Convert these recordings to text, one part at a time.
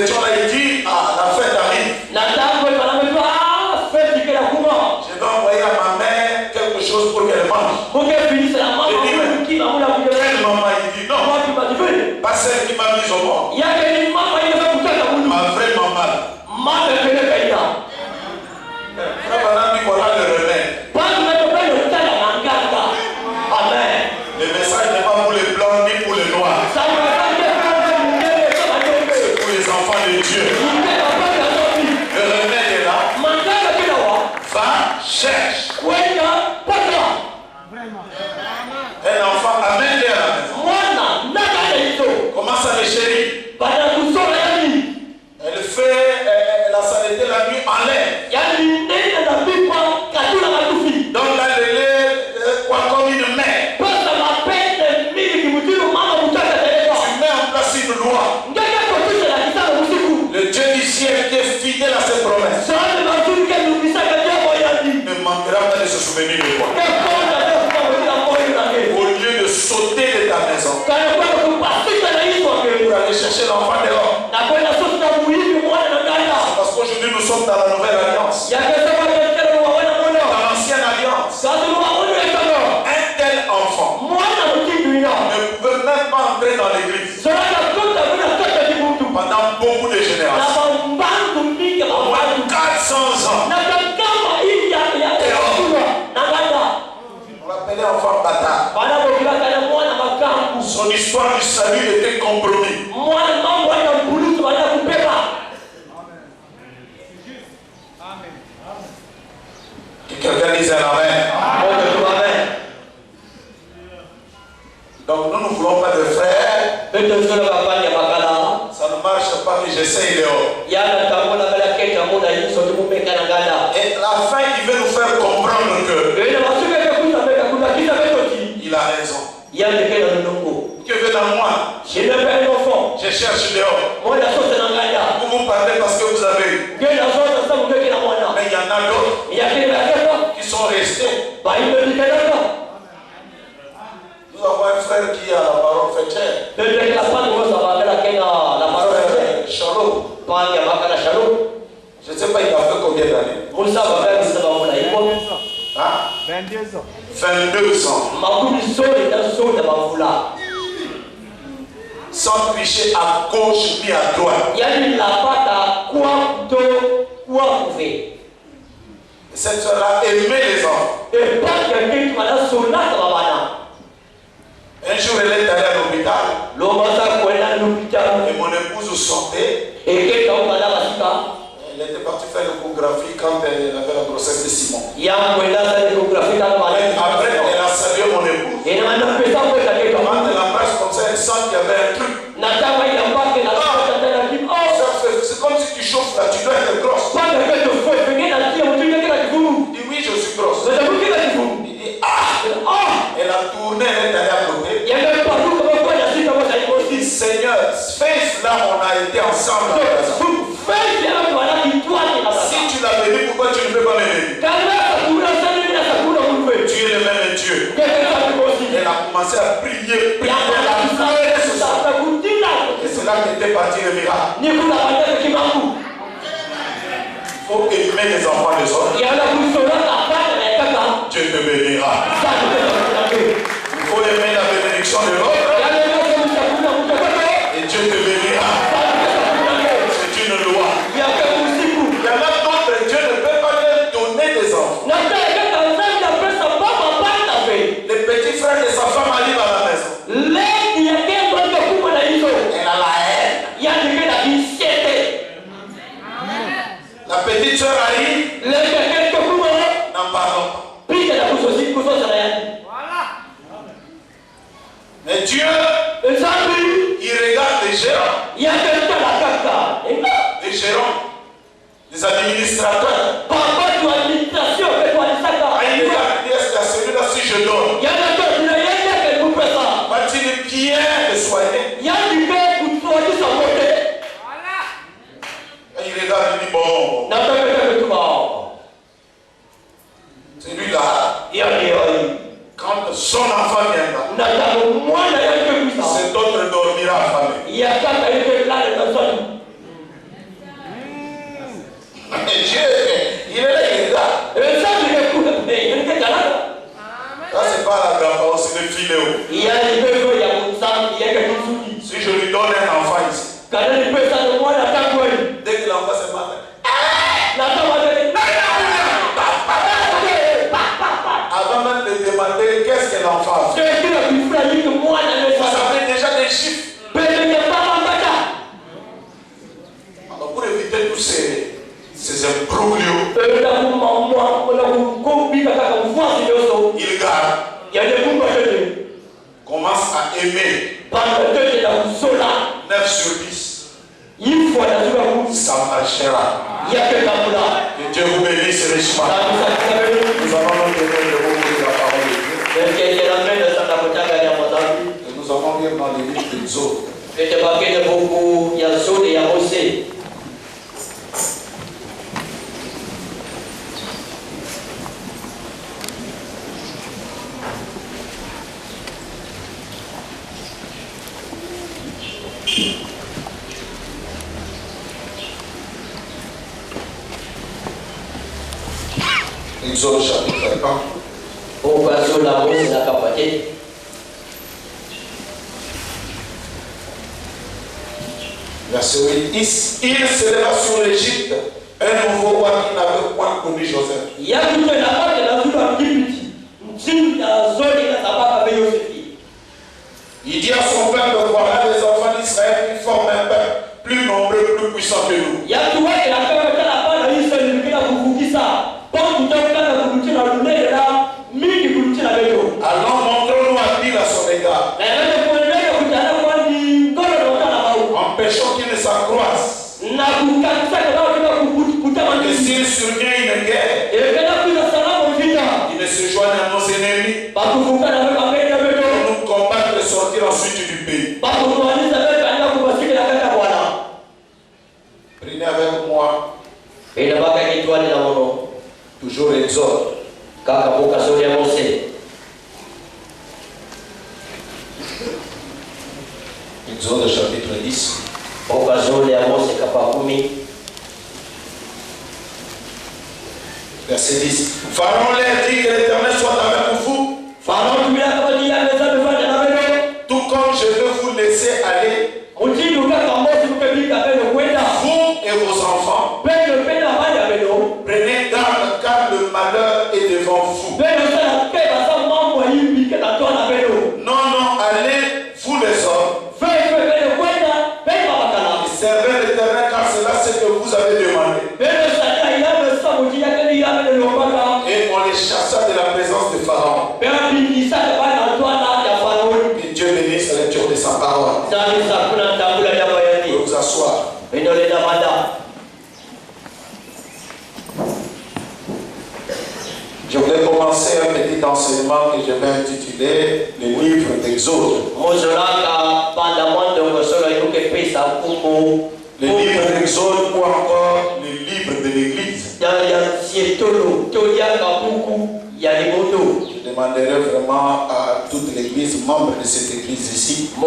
étions là, il dit, ah, la fête arrive. Je vais envoyer à ma mère quelque chose pour qu'elle mange. J'ai dit, mais quelle maman? Il dit, non, pas celle qui m'a mise au monde. Ma vraie maman. Frère Branham dit, voilà le remède. Le message n'est pas pour les blancs ni pour les noirs. C'est pour les enfants de Dieu. Le remède est là. Va, cherche. Un enfant amène-le à la maison. Commence à les chérir. Elle a saleté la nuit en l'air. Donc là, elle est comme une mère. Tu mets en place une loi. Le Dieu du ciel qui est fidèle à ses promesses ne manquera pas de se souvenir de toi. Au lieu de sauter de ta maison pour aller chercher l'enfant dehors. Parce qu'aujourd'hui nous sommes dans la nouvelle alliance. Dans l'ancienne alliance, un tel enfant ne pouvait même pas entrer dans l'église pendant beaucoup de générations. Au moins 400 ans. On l'appelait enfant bâtard. Son histoire du salut était compromise. Quelqu'un disait amen. Donc nous ne voulons pas de frères. Ça ne marche pas que j'essaye dehors. Et à la fin, il veut nous faire comprendre que il a raison. Que veut dans moi? Je cherche dehors. Vous parlez parce que vous avez eu. Mais il y en a d'autres qui sont restés. Nous avons un frère qui a la parole fêtière. Je ne sais pas, il a fait combien d'années? Hein? 22 ans. 22 ans. Sans tricher à gauche ni à droite. Cette soeur-là aimait les enfants. Un jour, elle est allée à l'hôpital. Et mon épouse sortait. Elle était partie faire l'échographie quand elle avait la grossesse de Simon. Après, elle a salué mon épouse. Quand elle embrasse comme ça, elle sent qu'il y avait un truc. C'est comme si tu chauffes là, tu dois être grosse. Il dit oui, je suis grosse. Il dit ah. Elle a tourné, elle est allée à côté. Il dit Seigneur, fais cela, on a été ensemble. Si tu l'as béni, pourquoi tu ne peux pas m'aider? Tu es le même Dieu. Elle a commencé à prier, prier la foi de ce soir. Et c'est là qu'était parti le miracle. Il faut aimer les enfants des autres. Dieu te bénira. Il faut aimer la bénédiction de l'autre. Et Dieu te bénira. C'est une loi. Il y en a d'autres, Dieu ne peut pas leur donner des enfants. Les petits frères de sa femme arrivent à la maison. Elle a la haine. La petite soeur arrive. N'en parlons pas. Mais Dieu, il regarde les gérants. Les gérants, les administrateurs. Il regarde, est-ce que celui-là, si je donne, va-t-il bien le soigner? Et il regarde, il dit bon. Celui-là, quand son enfant viendra, cet autre dormira affamé. filéo. Si je lui donne un enfant ici, dès que l'enfant se bat, avant même de demander qu'est-ce que l'enfant a fait, ça fait déjà des chiffres. Alors pour éviter tous ces imbroglios, il garde, commence à aimer 9 sur 10. Ça marchera. Que Dieu vous bénisse richement. Nous allons nous donner le mot de la parole de Dieu. Et nous allons lire dans les livres d'Exode. Exode chapitre 1. Verset 8. Il s'éleva sur l'Égypte un nouveau roi qui n'avait point connu Joseph. Il dit à son peuple, voilà les enfants d'Israël qui forment un peuple plus nombreux, plus puissant que nous. Alors montrons-nous habile à son égard. Empêchons qu'il ne s'accroisse. Et s'il survient une guerre, il ne se joigne à nos ennemis pour nous combattre et sortir ensuite du pays. Prenez avec moi toujours Exode. Exode chapitre 10. Verset 10. Pharaon leur dit que l'Éternel soit avec vous. Tout comme je veux vous laisser aller, vous et vos enfants. Prenez garde car le malheur est devant vous. Non, allez, vous les hommes. Servez l'Éternel car c'est là ce que vous avez demandé. Et on les chassa de la présence de Pharaon. Que Dieu bénisse la lecture de sa parole. Vous pouvez vous asseoir. Je voulais commencer un petit enseignement que je vais intituler le livre d'Exode. Le livre d'Exode ou encore le livre de l'Église. Je demanderai vraiment à toute l'Église, membre de cette Église ici, le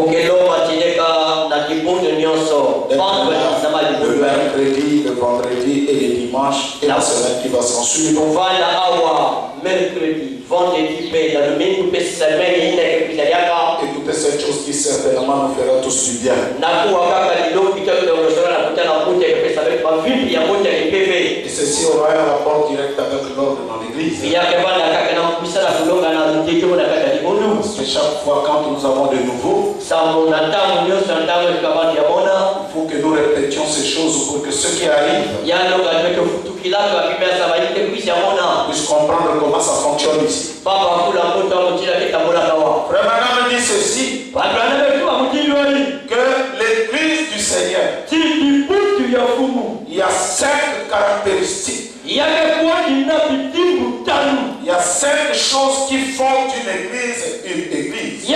mercredi, le vendredi et le dimanche et la semaine qui va s'en suivre. Et toutes ces choses qui certainement nous feront tous du bien. Et ceci aura un rapport direct avec l'ordre dans l'Église. Parce que chaque fois quand nous avons de nouveau, il faut que nous répétions ces choses pour que ceux qui arrivent puissent comprendre comment ça fonctionne ici. Frère Branham dit ceci, que l'Église du Seigneur, il y a 5 caractéristiques. Il y a 5 choses qui font d'une église une église. Il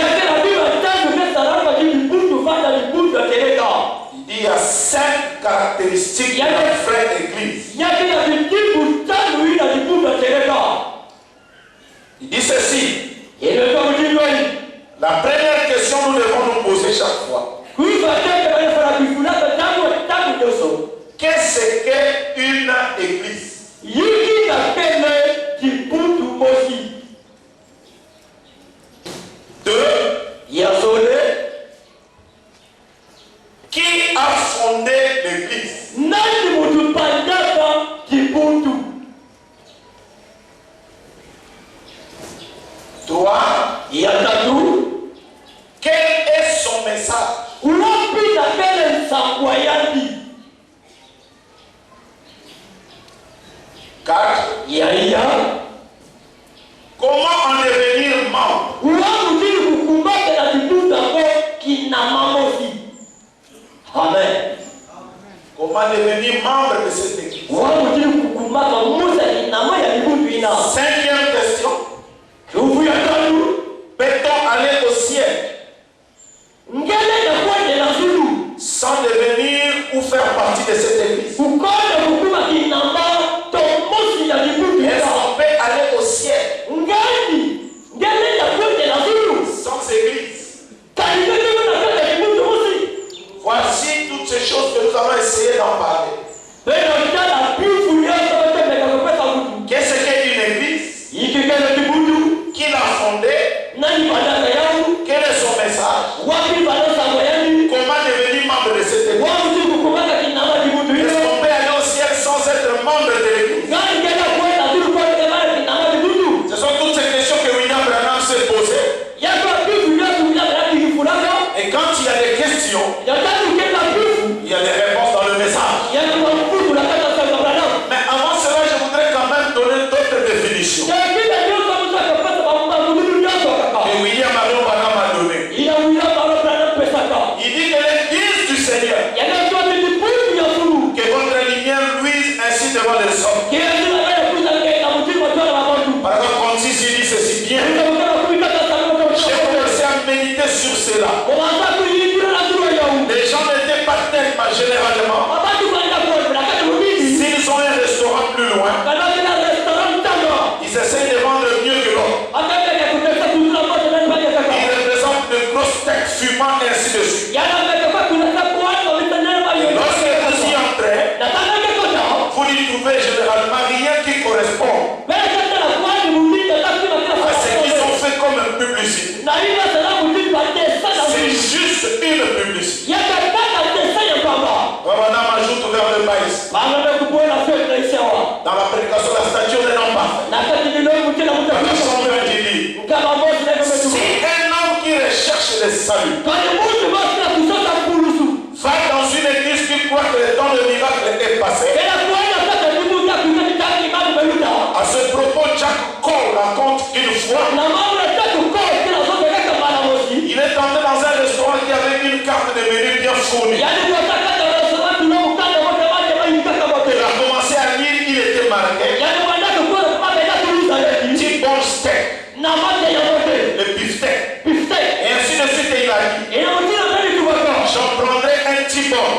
dit il y a 5 caractéristiques de la vraie église. Il dit ceci. La première question nous devons nous poser chaque fois. Qu'est-ce qu'une église? Deux, Qui a fondé l'église? Toi, quel est son message? Car comment en devenir membre? Amen. Comment devenir membre de cette église? Cinquième question. Peut-on aller au ciel sans devenir ou faire partie de cette église? Est-ce qu'on peut aller au ciel sans église? Voici toutes ces choses que nous allons essayer d'en parler. Qu'est-ce qu'est une église? Qui l'a fondée? Quel est son message? Comment devenir membre de cette église? Est-ce qu'on peut aller au ciel sans être membre de l'église? Ce sont toutes ces questions que William Branham s'est posées. Et quand il y a des questions, il y a des réponses dans le message. Mais avant cela, je voudrais quand même donner d'autres définitions que William Branham a donné. Il dit que l'église du Seigneur, que votre lumière luise ainsi devant les hommes. Par exemple, quand il dit ceci bien, j'ai commencé à méditer sur cela. Les gens n'étaient pas tellement généralement. S'ils ont un restaurant plus loin, ils essayent de vendre mieux que l'autre. Ils représentent de grosses têtes fumantes et ainsi de suite. Lorsque vous y entrez, vous n'y trouvez généralement rien qui correspond à ce qu'ils ont fait comme une publicité. C'est juste une publicité. Madame ajoute vers le maïs. Dans la prédication, la stature des noms parfaits. Dans la chambre du lit. Si un homme qui recherche le salut va dans une église qui croit que le temps de miracle est passé, à ce propos, Jack Cole raconte qu'une fois, il est entré dans un restaurant qui avait une carte de menu bien fournie. Il a commencé à lire, il était marqué T-bone steak, le beefsteak. Et ainsi de suite, il a dit, j'en prendrai un T-bone.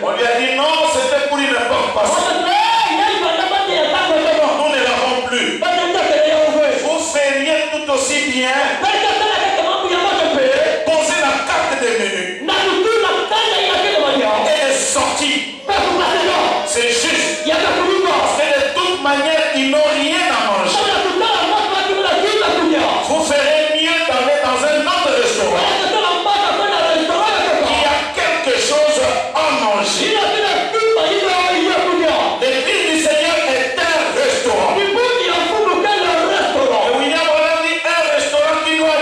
On lui a dit non, c'était pour une époque passée. Nous ne l'avons plus. Vous feriez tout aussi bien poser la carte de menu et de sortie. C'est juste. Parce que de toute manière, ils n'ont rien à manger. Vous ferez mieux d'aller dans un autre restaurant. Il y a quelque chose à manger. L'église du Seigneur est un restaurant. Et William Branham dit un restaurant qui doit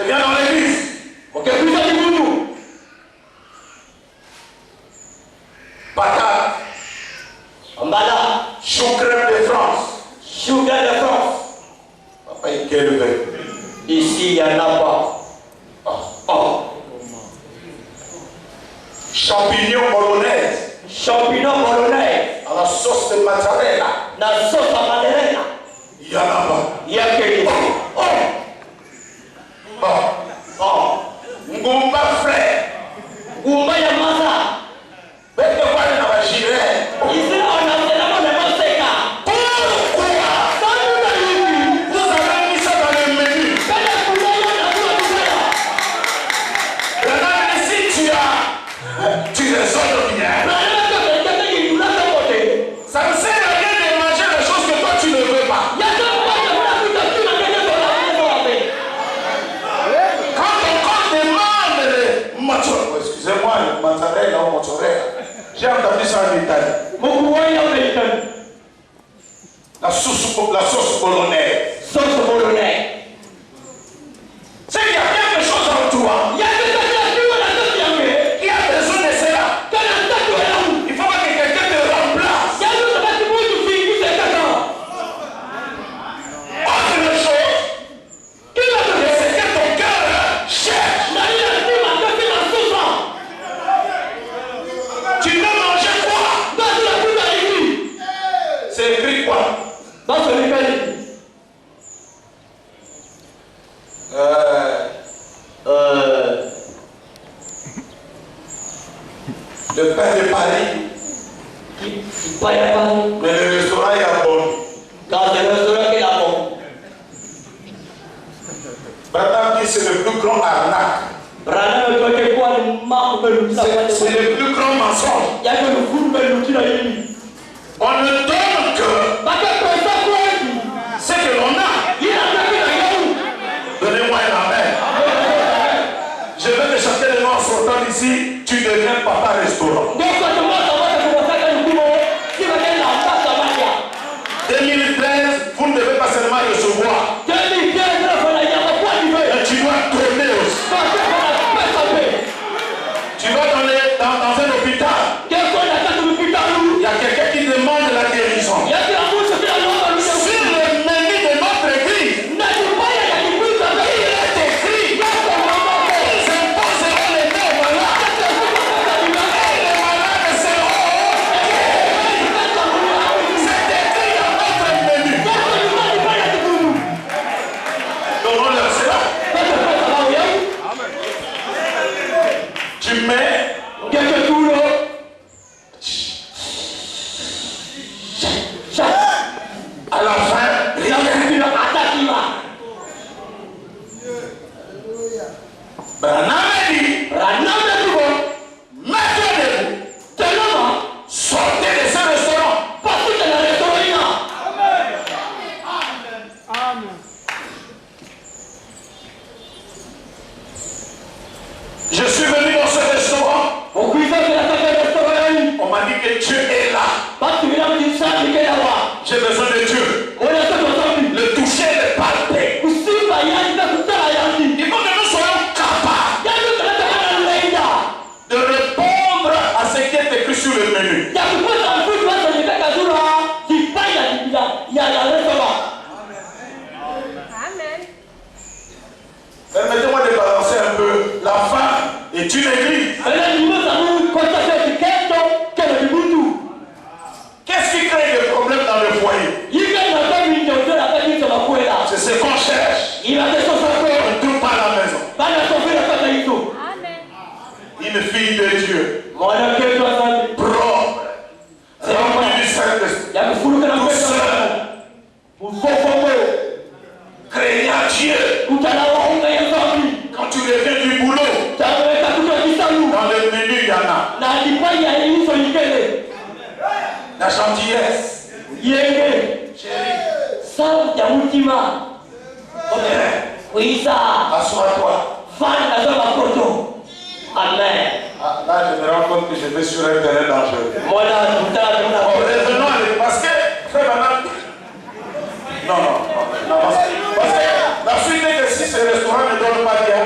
viens dans l'église. Ok, vous êtes vous. Patate. Emballa. Chou crème de France. Chou crème de France. Papa, il est élevé. Ici, il n'y en a pas. Oh. Champignons bolognaise. Champignons bolognaise. À la sauce de mozzarella. La sauce à mozzarella. Il y en a pas. Il y a que Ngumba frais. Ngumba ya masa. Bête de quoi dans la gilet. Ici, on a tellement de masséka. Pourquoi vous avez mis ça dans le menu? Si tu raisonnes bien. Ça ne sert à rien de manger les choses que toi tu ne veux pas. Quand on demande les mozzarella, excusez-moi, le mozzarella ou mozzarella, j'ai entendu ça en Italie. La sauce bolognaise. Sauce bolognaise. C'est qu'il y a quelque chose en toi. Il y a besoin de cela. Il faut pas que quelqu'un te remplace. Autre chose, c'est que ton cœur cherche. Tu veux manger quoi? C'est écrit quoi? Le pain de Paris. Mais le restaurant est bon. Quand c'est le restaurant qui est là bon. Branham dit c'est le plus grand arnaque. C'est le plus grand mensonge. On ne donne que ce que l'on a. Donnez-moi un amen. Je vais te chanter le nom en sortant d'ici. Tu deviens papa restaurant. 2013, vous ne devez pas seulement recevoir. Tu dois donner aussi. Tu vas donner dans un hôpital. Il y a quelqu'un qui demande la guérison. Sur le menu de notre église, il est écrit. Ils imposeront les mains aux malades. Et les malades seront guéris. C'est écrit dans notre menu. Donnons-leur cela. Tu mets à la fin, rien. Branham dit, mettez debout. Sortez de ce restaurant. Je suis venu dans ce restaurant. On m'a dit que Dieu est là. J'ai besoin de Dieu. Le toucher, le palper. Il faut que nous soyons capables de répondre à ce qui est écrit sur le menu. Permettez-moi de balancer un peu. La femme est une église. Qu'est-ce qui crée des problèmes dans le foyer? C'est ce qu'on cherche. On ne trouve pas à la maison. Une fille de Dieu. Propre. Remplie du Saint-Esprit. Craignant Dieu. Quand tu reviens du boulot, dans le menu, il y en a. La gentillesse. Assois-toi. Amen. Ah, là, je me rends compte que je vais sur un terrain dangereux. Revenons à l'église. Parce que, frère Branham, non. Parce que la suite est que si ce restaurant ne donne pas bien,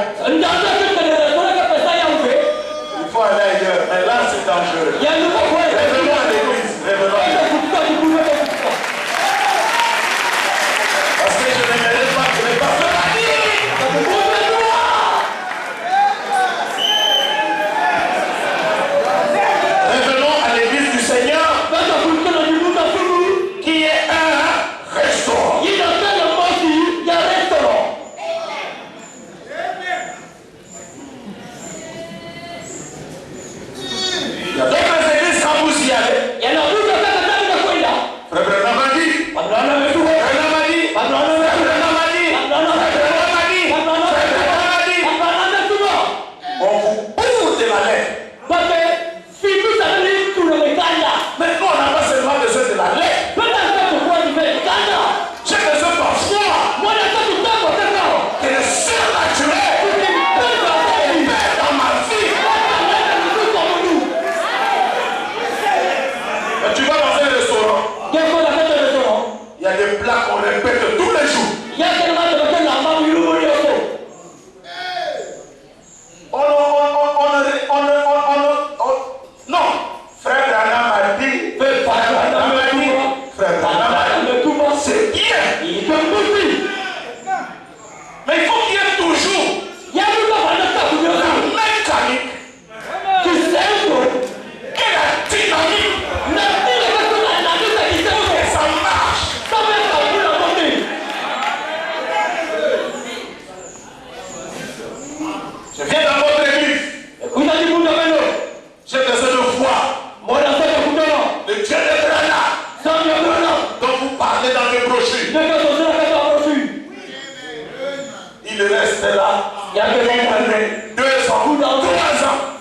il reste là. Il y a 2 années, 2 ans, 3 ans,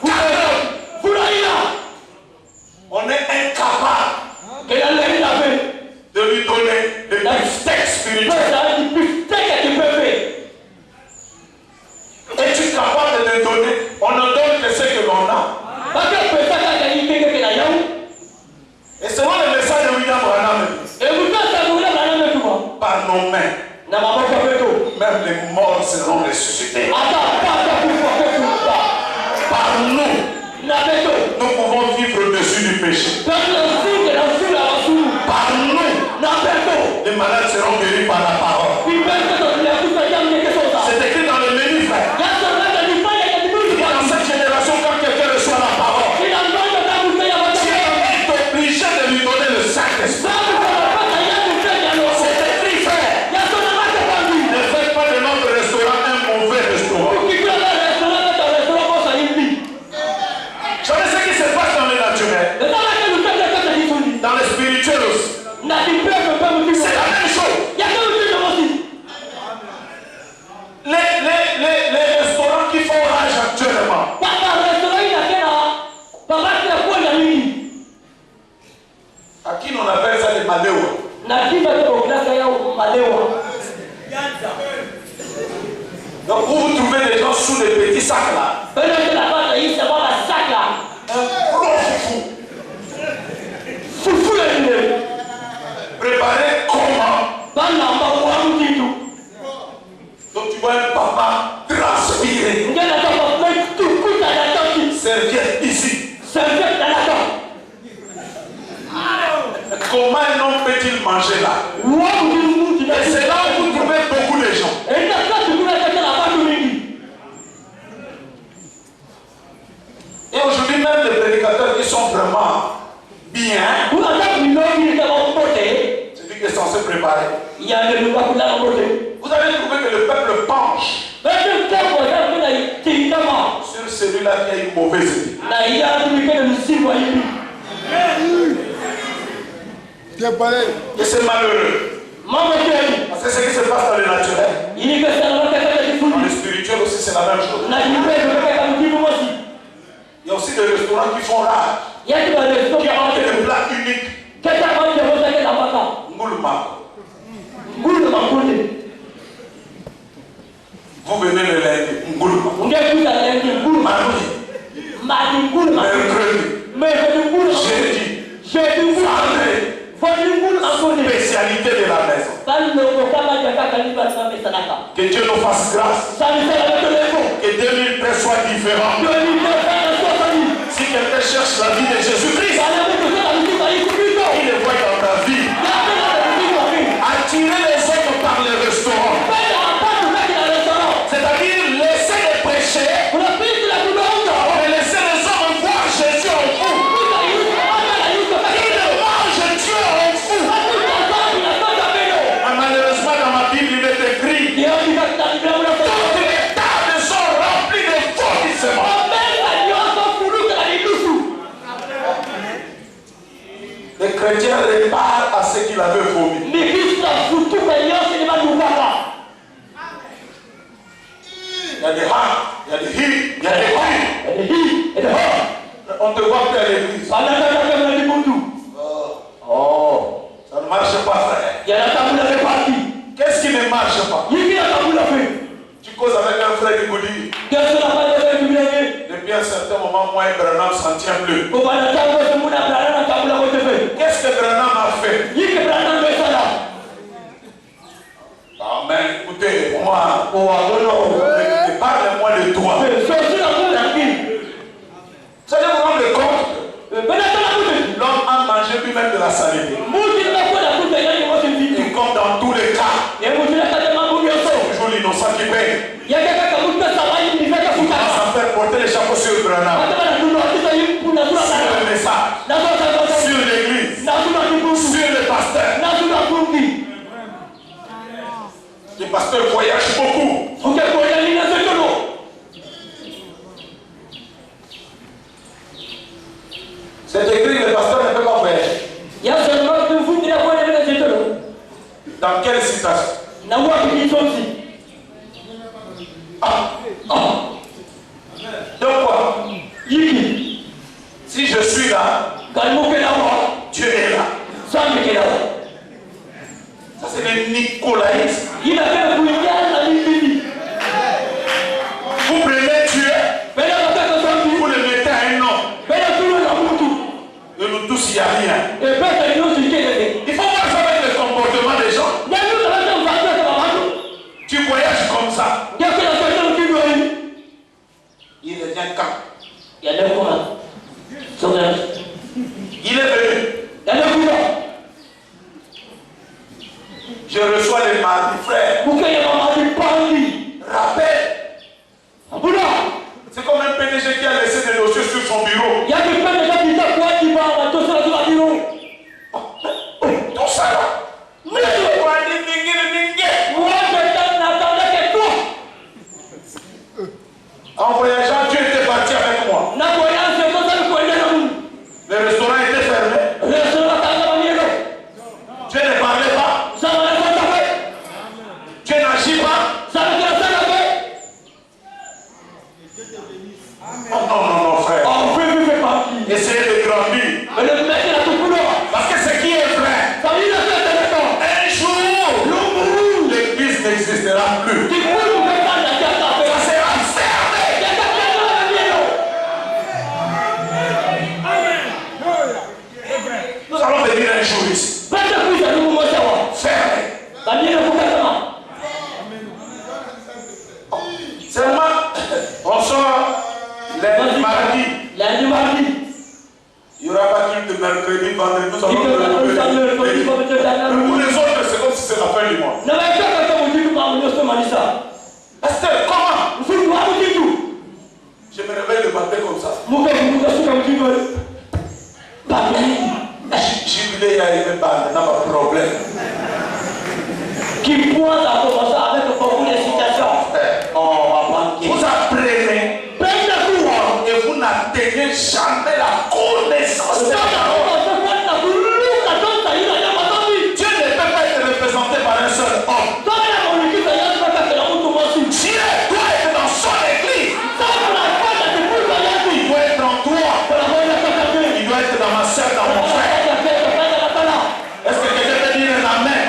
4 ans. On est incapable de lui donner le bifteck spirituel. Es-tu capable de donner? On ne donne que ce que l'on a. Et c'est moi le message de William Branham. Par nos mains, même les morts seront ressuscités. Par nous, nous pouvons vivre au-dessus du péché. Par nous, les malades seront guéris par la parole. C'est écrit dans le menu, frère. Dans cette génération, quand quelqu'un reçoit la parole, tu es obligé de lui donner le Saint-Esprit. C'est écrit, frère. Ne faites pas de notre restaurant un mauvais restaurant. Vous savez ce qui se passe dans le naturel? Dans le spirituel aussi. C'est la même chose. Les restaurants qui font rage actuellement. À qui on appelle ça les maléois? Donc vous trouvez des gens sous des petits sacs là. Foufou. Préparé comment? Donc tu vois un papa transpirer. Serviette ici. Comment un homme peut-il manger là? Et c'est là où vous trouvez beaucoup de gens. Et aujourd'hui même les prédicateurs qui sont vraiment bien, c'est lui qui est censé préparer. Vous avez trouvé que le peuple penche sur celui-là qui a une mauvaise idée. Et c'est malheureux. Parce que ce qui se passe dans le naturel, dans le spirituel aussi c'est la même chose. Il y a aussi des restaurants qui font rare, qui ont des plats uniques. Vous venez le lundi, mercredi, jeudi, vendredi, spécialité de la maison. Que Dieu nous fasse grâce. Que 2013 soit différent. Si quelqu'un cherche la vie de Jésus-Christ, il le voit dans ta vie. Attirer les autres par le restaurant. C'est-à-dire laisser les péchés. Mais laisser les hommes voir Jésus en vous. Il mange Dieu en vous. Malheureusement dans ma Bible il est écrit toutes les tables sont remplies de fondissements. Les chrétiens réparent à ce qu'il avait vomi. Il y a des ha, il y a des hi, il y a des hi. On te voit plus à l'église. Oh, ça ne marche pas, frère. Qu'est-ce qui ne marche pas? Tu causes avec un frère qui vous dit depuis un certain moment, moi et Branham s'en tient plus. Qu'est-ce que Branham a fait? Amen. Écoutez, moi, parlez-moi de toi. Vous allez vous rendre compte, l'homme a mangé lui-même de la saleté. Et comme dans tous les cas, c'est toujours l'innocent qui paye. On va s'en faire porter les chapeaux sur Branham, sur le message, sur l'église, sur le pasteur. Les pasteurs voyagent beaucoup. C'est écrit, le pasteur ne peut pas voyager. Dans quelle citation? Donc quoi? Si je suis là, Dieu est là. Ça c'est le nicolaïsme. Vous prenez Dieu, vous le mettez à un nom. De nous tous, il n'y a rien. Il faut voir ça avec le comportement des gens. Tu voyages comme ça. Il revient quand? Il est venu. Je reçois les mardis, frère. Rappel. C'est comme un PDG qui a laissé des dossiers sur son bureau. Tout ça là. En voyageant, Dieu était parti avec moi. Le restaurant était fermé. Dieu ne parlait pas. Dieu n'agit pas. Oh non, frère. Essayez de grandir. Parce que ce qui est vrai, un jour, l'église n'existera plus. Ça sera fermé. Nous allons venir un jour ici. Fermé. Seulement, on sort les mardis. Il n'y aura pas culte de mercredi, vendredi, nous allons pour les autres, c'est comme si c'est la fin du mois. Pasteur, comment? Je me réveille le matin comme ça. Jubilé, il y a une bande, n'a pas de problème. Qui pointe à commencer avec beaucoup de citations. Vous apprenez et vous n'atteignez jamais la connaissance de Dieu ne peut pas être représenté par un seul homme. Dieu doit être dans son église. Il doit être en toi. Il doit être dans ma soeur, dans mon frère. Est-ce que quelqu'un peut dire un amen?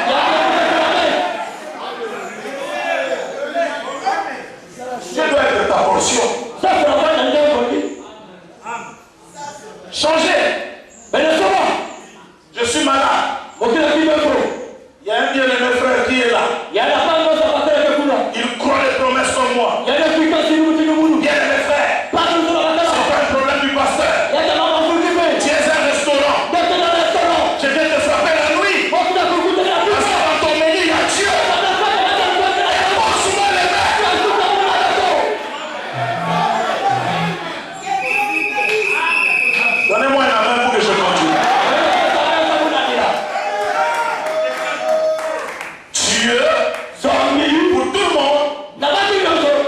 Dieu doit être ta portion. Changer. Je suis malade. Il y a un bien-aimé frère qui est là. Il croit les promesses comme moi. Bien-aimé frère. C'est pas un problème du pasteur. Tu es un restaurant. Je viens te frapper la nuit. Parce que dans ton menu, il y a Dieu. Pose-moi les mains. Donnez-moi un amen pour que je continue. Dieu, pour tout le monde.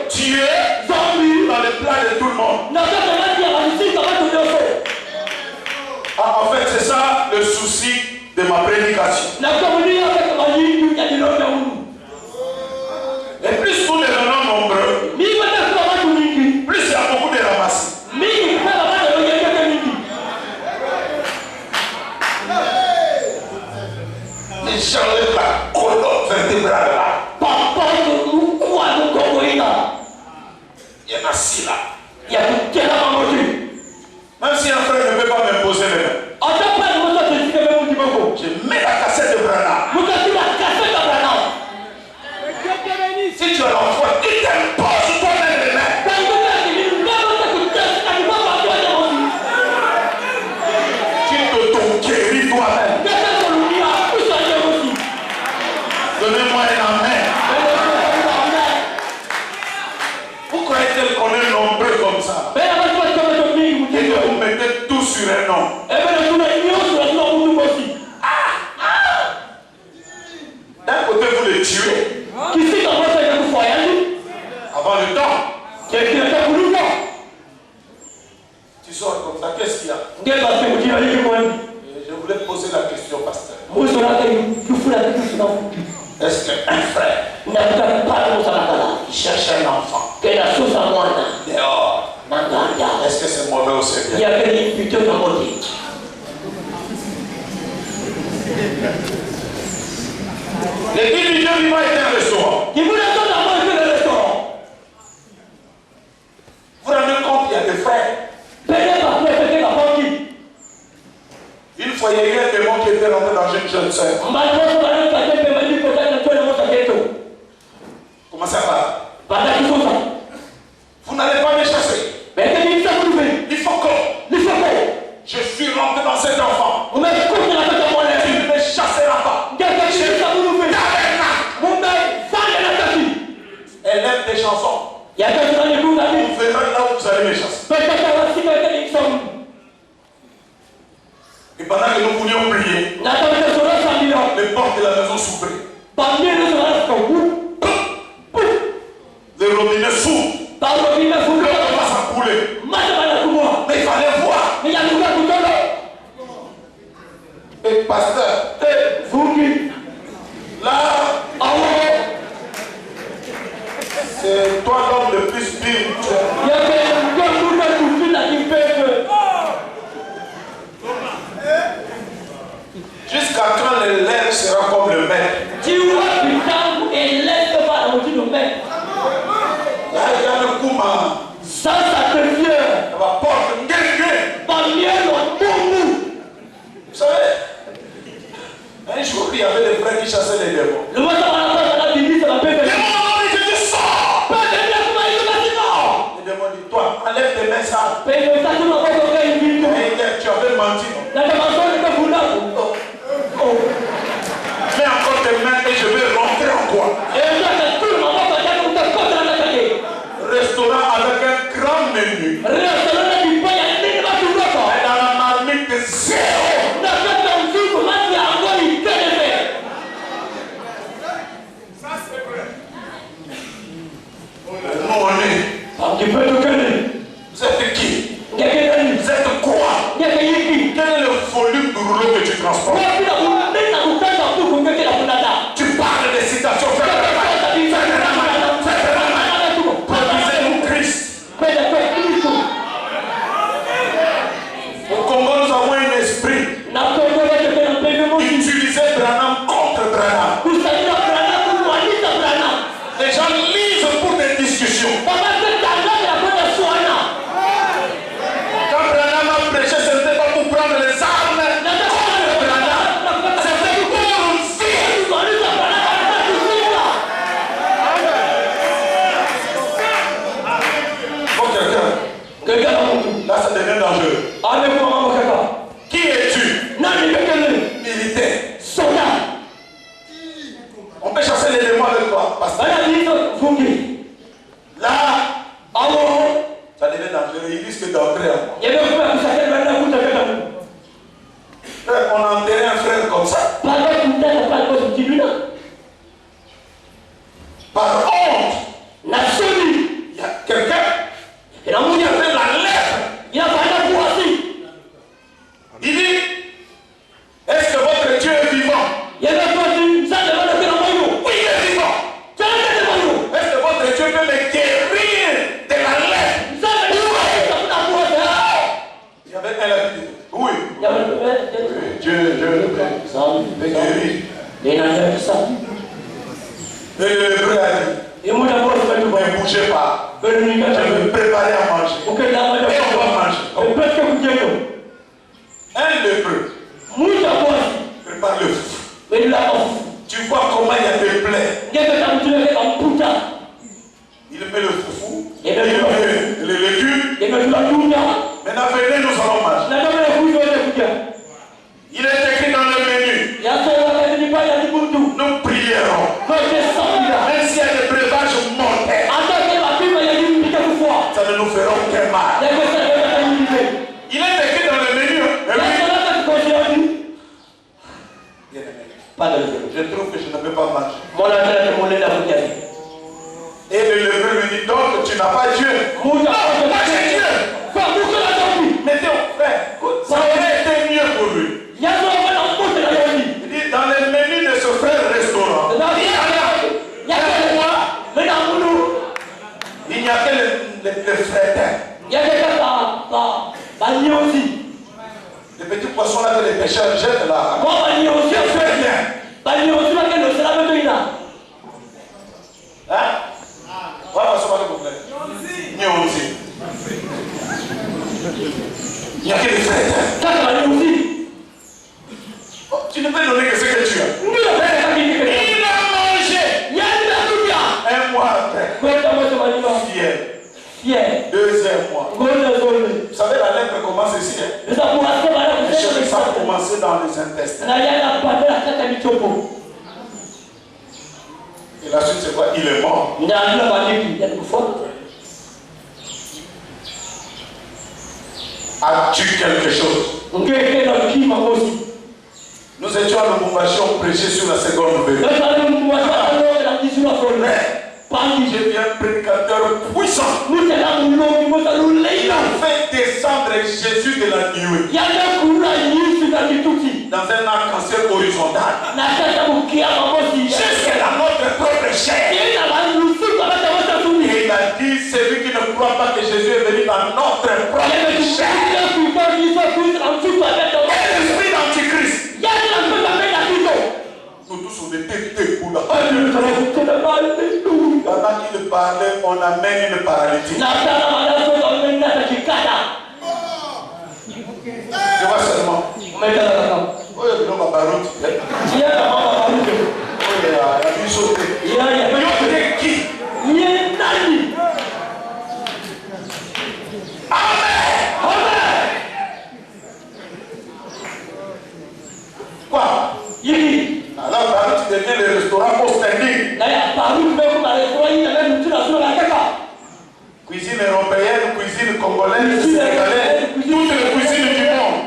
Dieu, dans le plat de tout le monde. En fait, c'est ça le souci de ma prédication. Et plus nous devenons nombreux, plus il y a beaucoup de ramassis. Les gens de la colonne vertébrale là. Il y en a 6 là. Même si un frère ne peut pas m'imposer les mains, je mets la cassette de Branham. Si tu as l'enfant, il t'impose toi-même les mains. Tu t'auto-guéris toi-même. Donnez-moi un amen. Vous croyez qu'on est nombreux comme ça? Et que vous mettez tout sur un nom. D'un côté, vous les tuez. Avant le temps. Tu sors comme ça, qu'est-ce qu'il y a? Je voulais poser la question, pasteur. Est-ce qu'un frère cherche un enfant. Dehors. Est-ce que c'est mauvais ou c'est bien? Les 10 millions vivants étaient un restaurant. Vous vous rendez compte, il y a des frères. Une fois, il y a eu un démon qui était rentré dans une jeune sœur. Comment ça va? Vous n'allez pas me chasser. Il faut que je suis rentré dans cet enfant. Tu ne me chasseras pas. Elle aime des chansons. Vous verrez là où vous allez me chasser. Et pendant que nous voulions prier, les portes de la maison s'ouvraient. Les robinets s'ouvrent. L'eau commence à couler. Mais il fallait voir. Et pasteur, là, c'est toi l'homme le plus spirituel. Jusqu'à quand l'élève sera comme le maître? Là, il y a le Kouma. Ça devient. Ça va porter une gueule. Vous savez, un jour, il y avait des frères qui chassaient les démons. Les démons, je te sors. Les démons disent, toi, enlève tes mains sales. Tu avais menti. Mets encore tes mains et je vais rentrer en toi. Restaurant avec un grand menu. Et dans la marmite de zéro. Nous on est. Vous êtes qui? Vous êtes quoi? Quel est le volume du rouleau que tu transportes? Tu parles des citations. Produisez-nous Christ. Au Congo, nous avons un esprit. Utiliser Branham contre Branham. Les gens lisent pour des discussions. Quand Branham a prêché, ce n'était pas pour prendre les armes contre Branham. C'était pour quelqu'un. Là, ça devient dangereux. Qui es-tu? Militaire. On peut chasser les démons avec toi. Parce que là, ça devient dangereux. Il risque d'entrer en moi. On a enterré un frère comme ça. Par honte. Il y a quelqu'un qui a fait la lettre. Il dit, est-ce que votre Dieu est vivant? Oui, il est vivant. Est-ce que votre Dieu peut me guérir de la lettre? Il y avait un là qui dit, oui. Dieu le prie. Me guérir. Et le hébreu a dit, ne bougez pas. Je vais me préparer à manger. Et on va manger. Un lépreux prépare le fou. Tu vois comment il y a des plaies. Il met le foufou, il met les légumes. Maintenant, venez, nous allons manger. Il est écrit dans le menu. Nous prierons. Même s'il y a des breuvages mortels, ça ne nous fera aucun mal. Il est écrit dans le menu. Je trouve que je ne peux pas manger. Et le lépreux lui dit, donc tu n'as pas Dieu. Non, moi j'ai Dieu. Mais ton frère, ça aurait été mieux pour lui. Il dit, dans les menus de ce frère restaurant, il y a moi, a que les frétins. Il y a quelqu'un aussi. Les petits poissons là que les pêcheurs jettent là. Moi, aussi, on fait bien. Hein? Il y a que les frétins. Tu ne peux donner que ce que tu as. Il a mangé. Un mois après. Fier. Deuxième mois. Vous savez, la lèpre commence ici. Hein? Les choses ça a commencé dans les intestins. Et la suite, c'est quoi? Il est mort. As-tu quelque chose? Nous étions à Lubumbashi, on prêchait sur la seconde nouvelle. Je viens prédicateur puissant. Il a fait descendre Jésus de la nuée dans un arc-en-ciel horizontal jusqu'à notre propre chair. Et il a dit, celui qui ne croit pas que Jésus est venu dans notre propre chair. L'esprit d'Antichrist. Nous tous on était debout là. Pendant qu'il parlait, on amène une paralytique. Je vois seulement. Oh, il y a ma baroute. Il y a une sauté. Il y a qui? Amen. Quoi? Alors, baroute devient le restaurant post-standing. Cuisine européenne, cuisine congolaise, sénégalaise, toutes les cuisines du monde.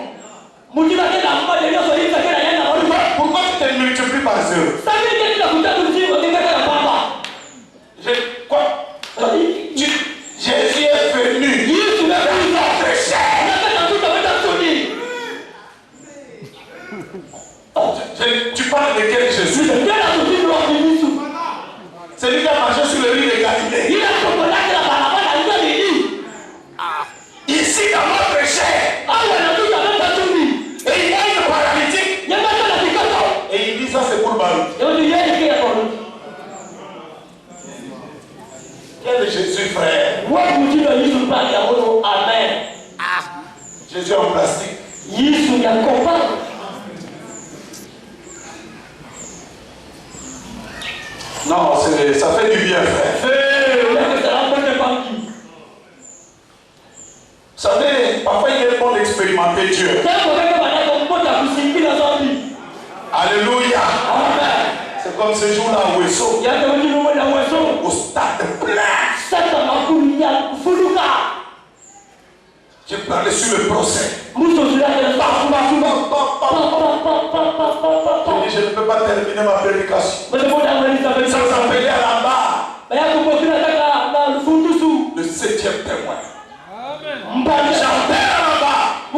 Pourquoi tu te multiplies par zéro? Quoi? Jésus est venu. Tu parles de quel Jésus? Celui qui a marché sur le riz de Galilée. Ici dans notre chair. Et il y a une paralytique. Et il dit ça c'est pour Baruch. Quel est Jésus frère? Amen. Jésus en plastique. Non, ça fait du bien, frère. Vous savez, parfois il est bon d'expérimenter Dieu. Alléluia. C'est comme ce jour-là au Wesso. Au stade plein. J'ai parlé sur le procès. Je ne peux pas terminer ma prédication sans appeler à la barre le 7e témoin. J'appelle à la barre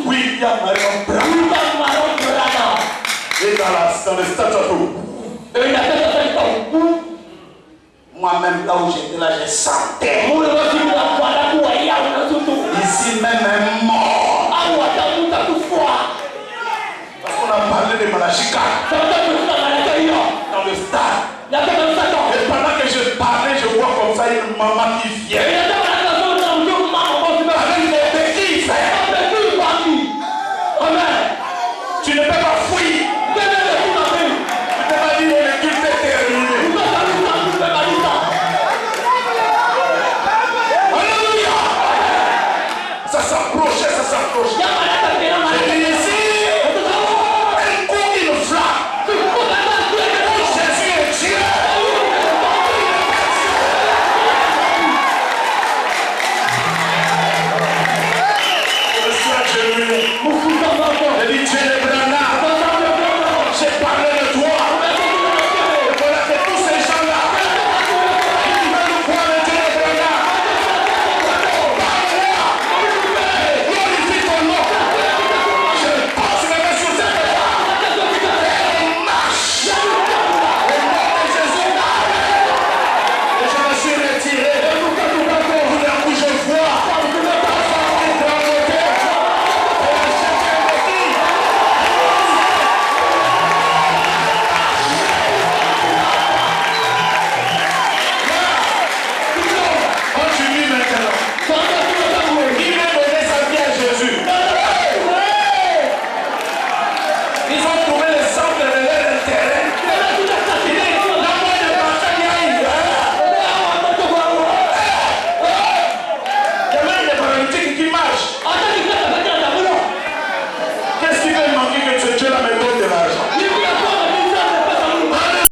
William Marion Brana. Et dans le statut. Moi-même, là où j'étais là, j'ai senti. Ici même un mort. Parce qu'on a parlé de Malachika. Dans le stade. Et pendant que je parlais, je vois comme ça une maman qui vient.